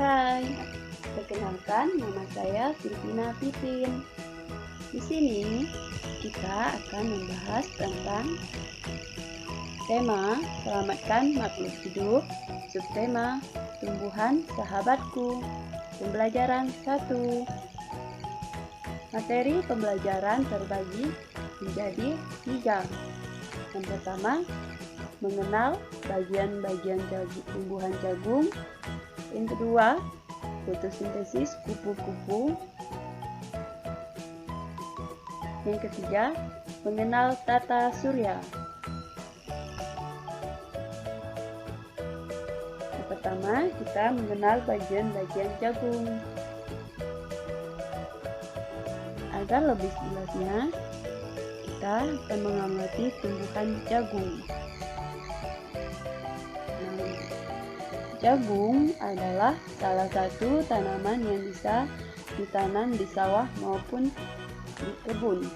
Hai, perkenalkan nama saya Filipina Pipin. Di sini kita akan membahas tentang tema selamatkan makhluk hidup, subtema tumbuhan sahabatku, pembelajaran 1. Materi pembelajaran terbagi menjadi 3. Yang pertama, mengenal bagian-bagian tumbuhan jagung. Yang kedua, fotosintesis kupu-kupu. Yang ketiga, mengenal tata surya. Yang pertama, kita mengenal bagian-bagian jagung. Agar lebih jelasnya, kita akan mengamati tumbuhan jagung. Jagung adalah salah satu tanaman yang bisa ditanam di sawah maupun di kebun.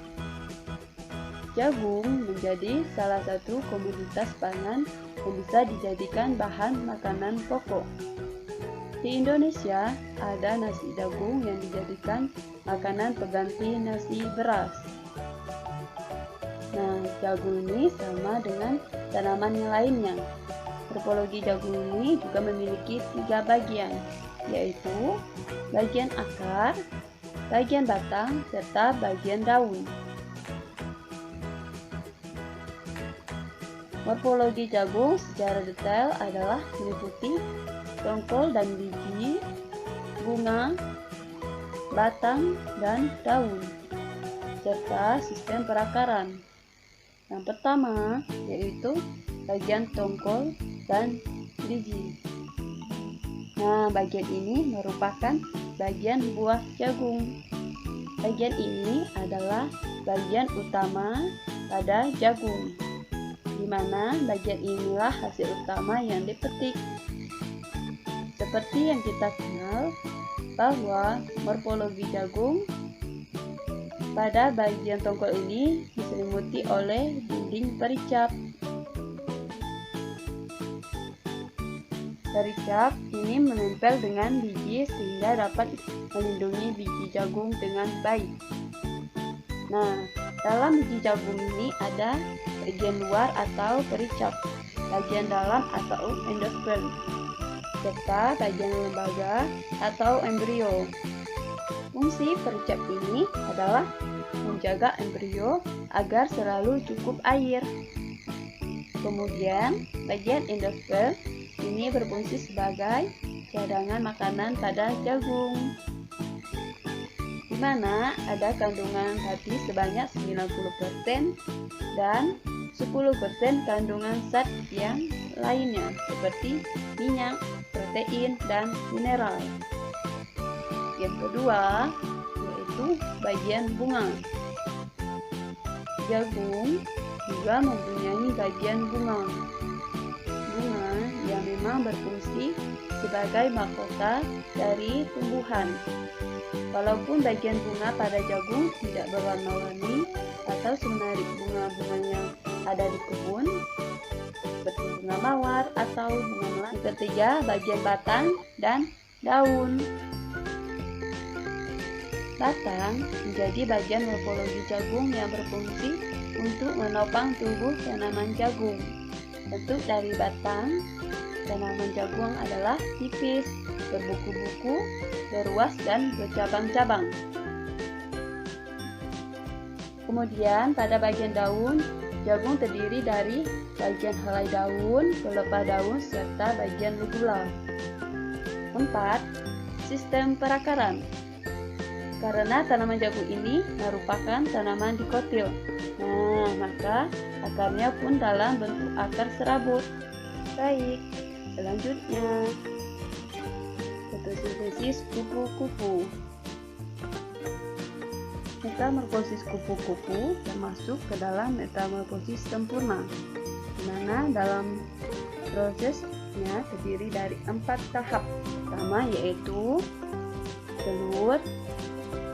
Jagung menjadi salah satu komoditas pangan yang bisa dijadikan bahan makanan pokok. Di Indonesia ada nasi jagung yang dijadikan makanan pengganti nasi beras. Nah, jagung ini sama dengan tanaman yang lainnya. Morfologi jagung ini juga memiliki 3 bagian, yaitu bagian akar, bagian batang, serta bagian daun. Morfologi jagung secara detail adalah meliputi tongkol dan biji, bunga, batang, dan daun, serta sistem perakaran. Yang pertama yaitu bagian tongkol dan biji. Nah, bagian ini merupakan bagian buah jagung. Bagian ini adalah bagian utama pada jagung, di mana bagian inilah hasil utama yang dipetik. Seperti yang kita kenal bahwa morfologi jagung pada bagian tongkol ini diselimuti oleh dinding pericap. Pericap ini menempel dengan biji sehingga dapat melindungi biji jagung dengan baik. Nah, dalam biji jagung ini ada bagian luar atau pericap, bagian dalam atau endosperm, serta bagian lembaga atau embrio. Fungsi pericap ini adalah menjaga embrio agar selalu cukup air. Kemudian, bagian endosperm ini berfungsi sebagai cadangan makanan pada jagung, di mana ada kandungan hati sebanyak 90% dan 10% kandungan zat yang lainnya seperti minyak, protein, dan mineral. Yang kedua yaitu bagian bunga. Jagung juga mempunyai bagian bunga. Bunga yang memang berfungsi sebagai mahkota dari tumbuhan. Walaupun bagian bunga pada jagung tidak berwarna-warni atau semenarik bunga-bunga yang ada di kebun, seperti bunga mawar atau bunga mawar. Yang ketiga, bagian batang dan daun. Batang menjadi bagian morfologi jagung yang berfungsi untuk menopang tubuh tanaman jagung. Bentuk dari batang tanaman jagung adalah tipis, berbuku-buku, berruas, dan bercabang-cabang. Kemudian pada bagian daun, jagung terdiri dari bagian helai daun, pelepah daun, serta bagian ligula. 4. Sistem perakaran. Karena tanaman jagung ini merupakan tanaman dikotil, nah maka akarnya pun dalam bentuk akar serabut. Baik, selanjutnya fotosintesis kupu-kupu. Metamorfosis kupu-kupu termasuk ke dalam metamorfosis sempurna, di mana dalam prosesnya terdiri dari 4 tahap. Pertama yaitu telur,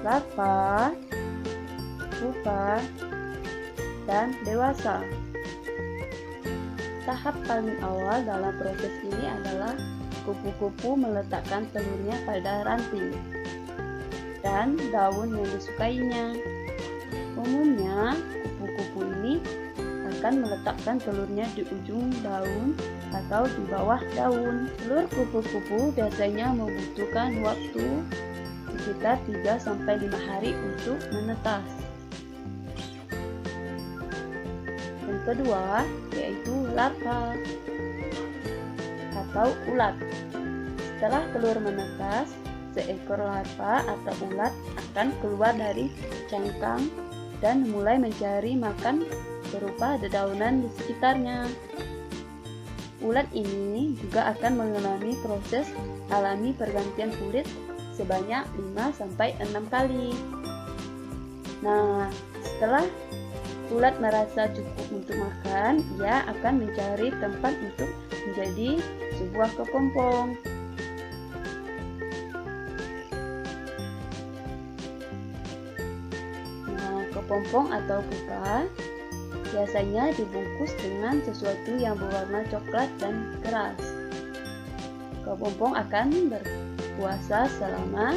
larva, pupa, dan dewasa. Tahap paling awal dalam proses ini adalah kupu-kupu meletakkan telurnya pada ranting dan daun yang disukainya. Umumnya, kupu-kupu ini akan meletakkan telurnya di ujung daun atau di bawah daun. Telur kupu-kupu biasanya membutuhkan waktu sekitar 3-5 hari untuk menetas. Yang kedua yaitu larva atau ulat. Setelah telur menetas, seekor larva atau ulat akan keluar dari cangkang dan mulai mencari makan berupa dedaunan di sekitarnya. Ulat ini juga akan mengalami proses alami pergantian kulit sebanyak 5-6 kali. Nah, setelah ulat merasa cukup untuk makan, ia akan mencari tempat untuk menjadi sebuah kepompong. Nah, kepompong atau pupa biasanya dibungkus dengan sesuatu yang berwarna coklat dan keras. Kepompong akan berpuasa selama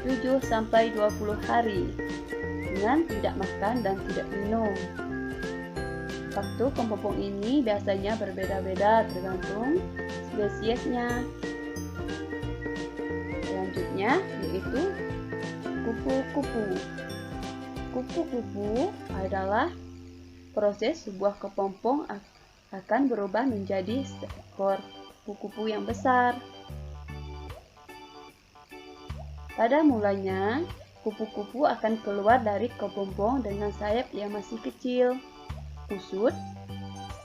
7-20 hari dengan tidak makan dan tidak minum. Waktu kepompong ini biasanya berbeda-beda tergantung spesiesnya. Selanjutnya yaitu kupu-kupu. Kupu-kupu adalah proses sebuah kepompong akan berubah menjadi seekor kupu-kupu yang besar. Pada mulanya, kupu-kupu akan keluar dari kepompong dengan sayap yang masih kecil, kusut,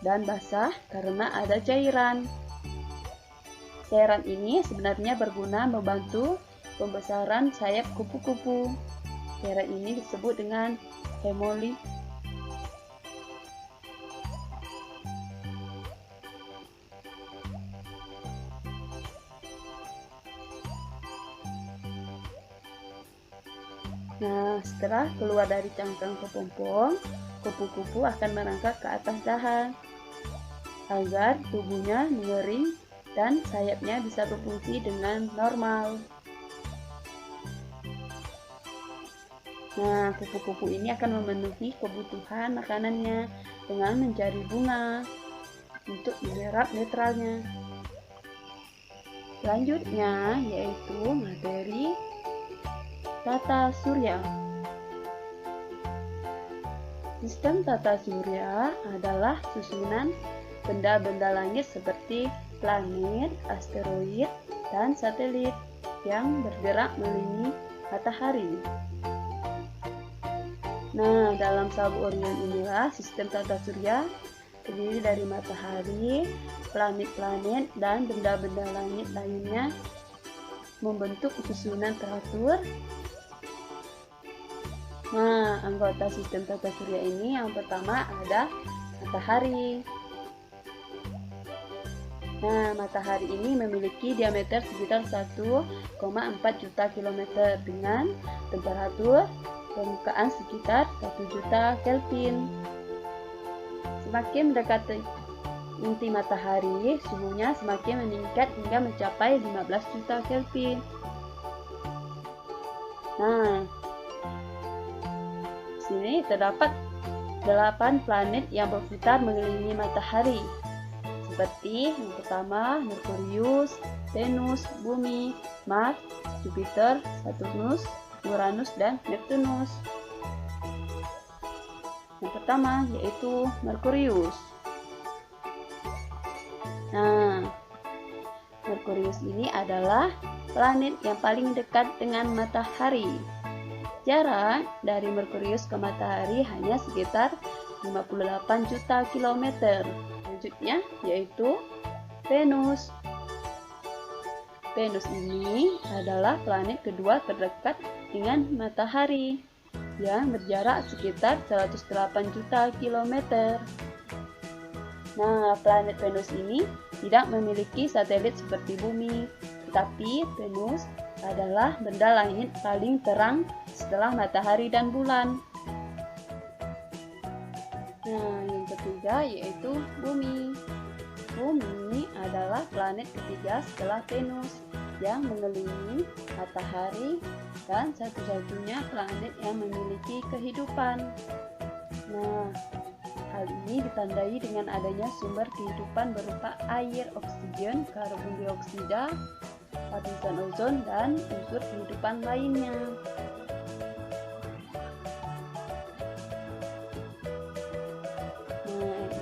dan basah karena ada cairan. Cairan ini sebenarnya berguna membantu pembesaran sayap kupu-kupu. Cairan ini disebut dengan hemolit. Nah, setelah keluar dari cangkang kepompong, kupu-kupu akan merangkak ke atas dahan agar tubuhnya mengering dan sayapnya bisa berfungsi dengan normal. Nah, kupu-kupu ini akan memenuhi kebutuhan makanannya dengan mencari bunga untuk menyerap netralnya. Selanjutnya yaitu materi tata surya. Sistem tata surya adalah susunan benda-benda langit seperti planet, asteroid, dan satelit yang bergerak mengelilingi matahari. Nah, dalam sabuk Orion inilah sistem tata surya terdiri dari matahari, planet-planet, dan benda-benda langit lainnya membentuk susunan teratur. Nah, anggota sistem tata surya ini yang pertama ada matahari. Nah, matahari ini memiliki diameter sekitar 1,4 juta kilometer dengan temperatur permukaan sekitar 1 juta Kelvin. Semakin mendekati inti matahari, suhunya semakin meningkat hingga mencapai 15 juta Kelvin. Nah, di sini terdapat 8 planet yang berputar mengelilingi matahari, seperti yang pertama Merkurius, Venus, Bumi, Mars, Jupiter, Saturnus, Uranus, dan Neptunus. Yang pertama yaitu Merkurius. Nah, Merkurius ini adalah planet yang paling dekat dengan matahari. Jarak dari Merkurius ke matahari hanya sekitar 58 juta kilometer. Selanjutnya yaitu Venus. Venus ini adalah planet kedua terdekat dengan matahari yang berjarak sekitar 108 juta kilometer. Nah, planet Venus ini tidak memiliki satelit seperti Bumi, tetapi Venus adalah benda langit paling terang setelah matahari dan bulan. Nah, yang ketiga yaitu Bumi. Bumi adalah planet ketiga setelah Venus yang mengelilingi matahari dan satu-satunya planet yang memiliki kehidupan. Nah, hal ini ditandai dengan adanya sumber kehidupan berupa air, oksigen, karbon dioksida, lapisan ozon, dan unsur kehidupan lainnya.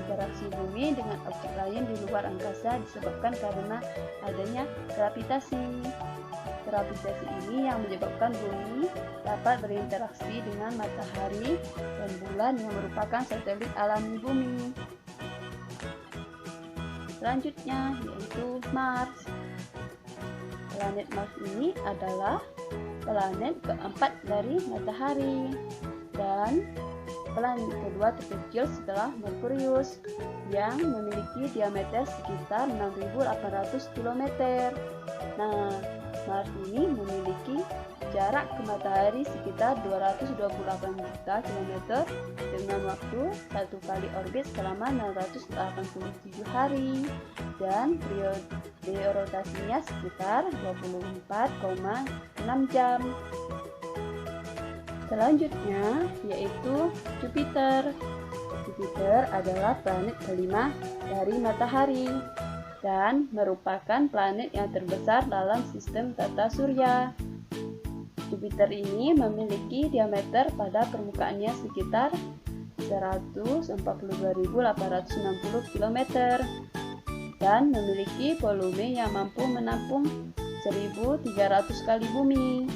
Interaksi bumi dengan objek lain di luar angkasa disebabkan karena adanya gravitasi. Gravitasi ini yang menyebabkan bumi dapat berinteraksi dengan matahari dan bulan yang merupakan satelit alami bumi. Selanjutnya yaitu Mars. Planet Mars ini adalah planet keempat dari matahari dan planet kedua terkecil setelah Merkurius yang memiliki diameter sekitar 6.800 km. Nah, Mars ini memiliki jarak ke matahari sekitar 228 juta km dengan waktu satu kali orbit selama 687 hari dan periode rotasinya sekitar 24,6 jam. Selanjutnya yaitu Jupiter. Jupiter adalah planet kelima dari matahari dan merupakan planet yang terbesar dalam sistem tata surya. Jupiter ini memiliki diameter pada permukaannya sekitar 142.860 km dan memiliki volume yang mampu menampung 1.300 kali bumi.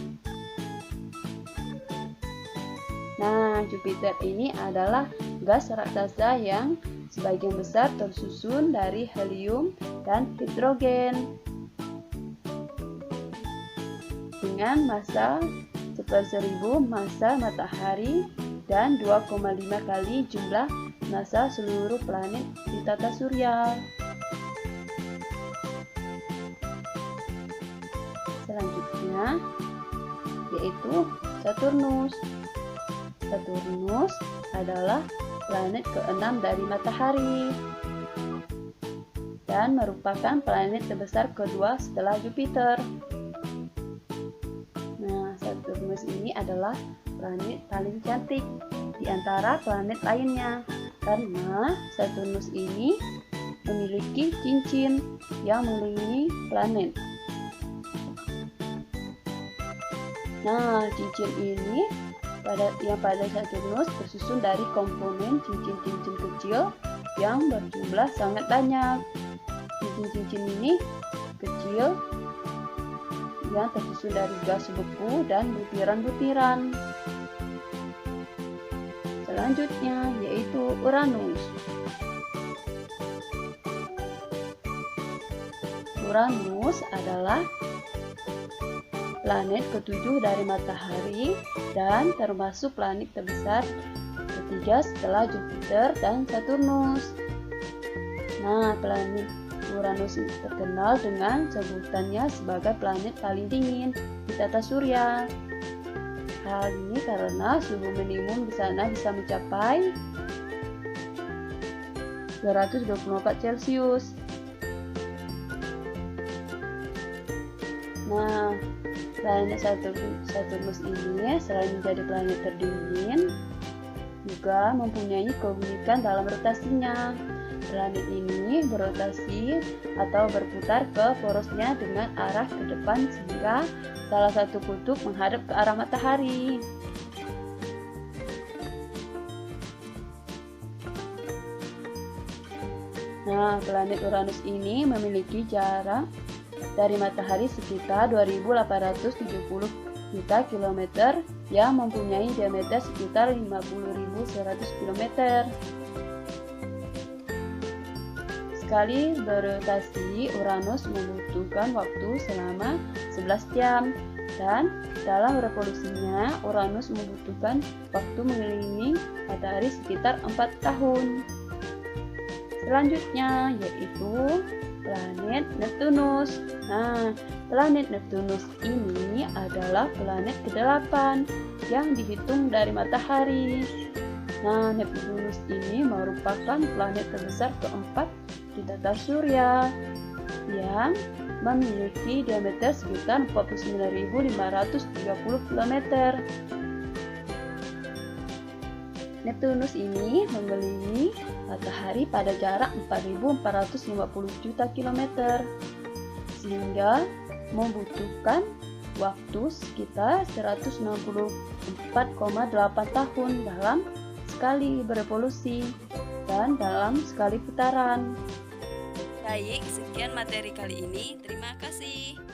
Nah, Jupiter ini adalah gas raksasa yang sebagian besar tersusun dari helium dan hidrogen dengan massa 1/1000 massa matahari dan 2,5 kali jumlah massa seluruh planet di tata surya. Selanjutnya yaitu Saturnus. Saturnus adalah planet ke-6 dari matahari dan merupakan planet terbesar kedua setelah Jupiter. Nah, Saturnus ini adalah planet paling cantik di antara planet lainnya karena Saturnus ini memiliki cincin yang mengelilingi planet. Nah, cincin ini pada Saturnus tersusun dari komponen cincin-cincin kecil yang berjumlah sangat banyak. Cincin-cincin ini kecil yang tersusun dari gas beku dan butiran-butiran. Selanjutnya yaitu Uranus. Uranus adalah planet ketujuh dari matahari dan termasuk planet terbesar ketiga setelah Jupiter dan Saturnus. Nah, planet Uranus terkenal dengan sebutannya sebagai planet paling dingin di tata surya. Hal ini karena suhu minimum di sana bisa mencapai 224 Celcius. Nah, planet Saturnus ini selain menjadi planet terdingin, juga mempunyai keunikan dalam rotasinya. Planet ini berotasi atau berputar ke porosnya dengan arah ke depan sehingga salah satu kutub menghadap ke arah matahari. Nah, planet Uranus ini memiliki jarak dari matahari sekitar 2.870 juta kilometer yang mempunyai diameter sekitar 50.100 km. Sekali berotasi, Uranus membutuhkan waktu selama 11 jam dan dalam revolusinya Uranus membutuhkan waktu mengelilingi matahari sekitar 4 tahun. Selanjutnya yaitu planet Neptunus. Nah, planet Neptunus ini adalah planet ke-8 yang dihitung dari matahari. Nah, Neptunus ini merupakan planet terbesar keempat di tata surya yang memiliki diameter sekitar 49.530 km. Neptunus ini mengelilingi matahari pada jarak 4.450 juta kilometer, sehingga membutuhkan waktu sekitar 164,8 tahun dalam sekali berevolusi dan dalam sekali putaran. Baik, sekian materi kali ini. Terima kasih.